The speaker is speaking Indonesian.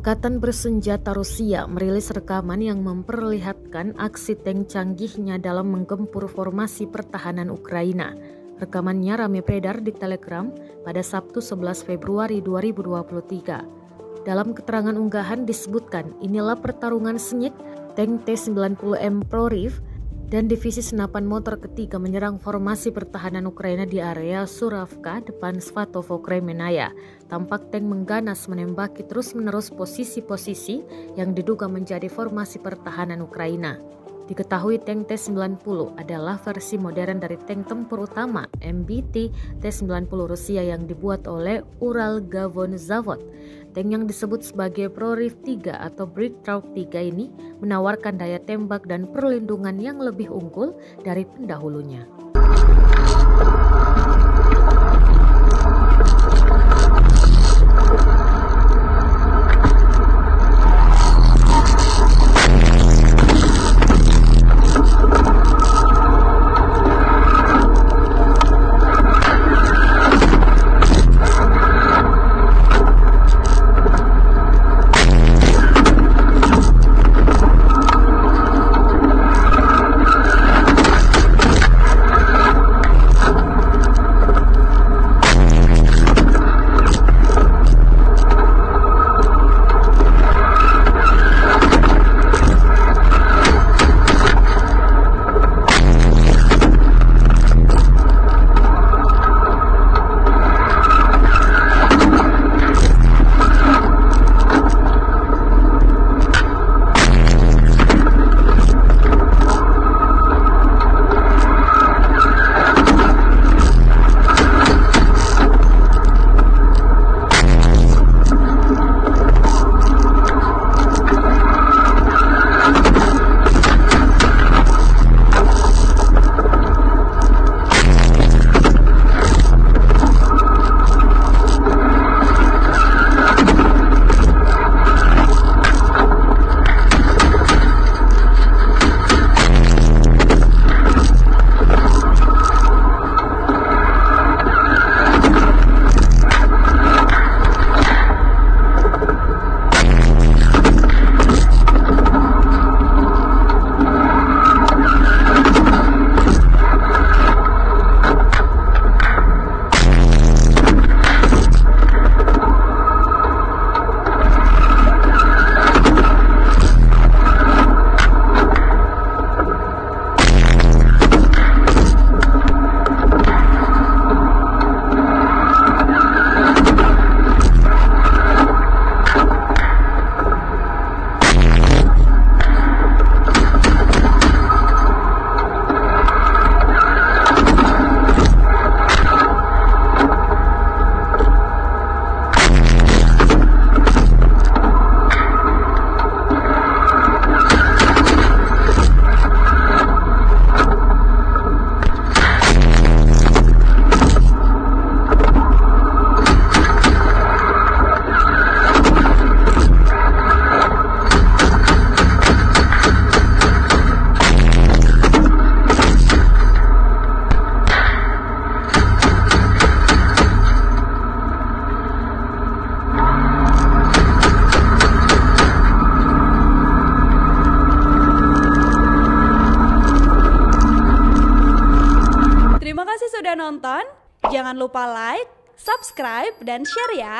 Angkatan Bersenjata Rusia merilis rekaman yang memperlihatkan aksi tank canggihnya dalam menggempur formasi pertahanan Ukraina. Rekamannya ramai beredar di Telegram pada Sabtu 11 Februari 2023. Dalam keterangan unggahan disebutkan inilah pertarungan sengit tank T-90M Prorif dan divisi senapan motor ketiga menyerang formasi pertahanan Ukraina di area Suravka depan Svatovo Kremenaya. Tampak tank mengganas menembaki terus-menerus posisi-posisi yang diduga menjadi formasi pertahanan Ukraina. Diketahui tank T-90 adalah versi modern dari tank tempur utama MBT T-90 Rusia yang dibuat oleh Uralgavon Zavod. Tank yang disebut sebagai Prorif 3 atau Breakthrough 3 ini menawarkan daya tembak dan perlindungan yang lebih unggul dari pendahulunya. Terima kasih sudah nonton, jangan lupa like, subscribe, dan share ya.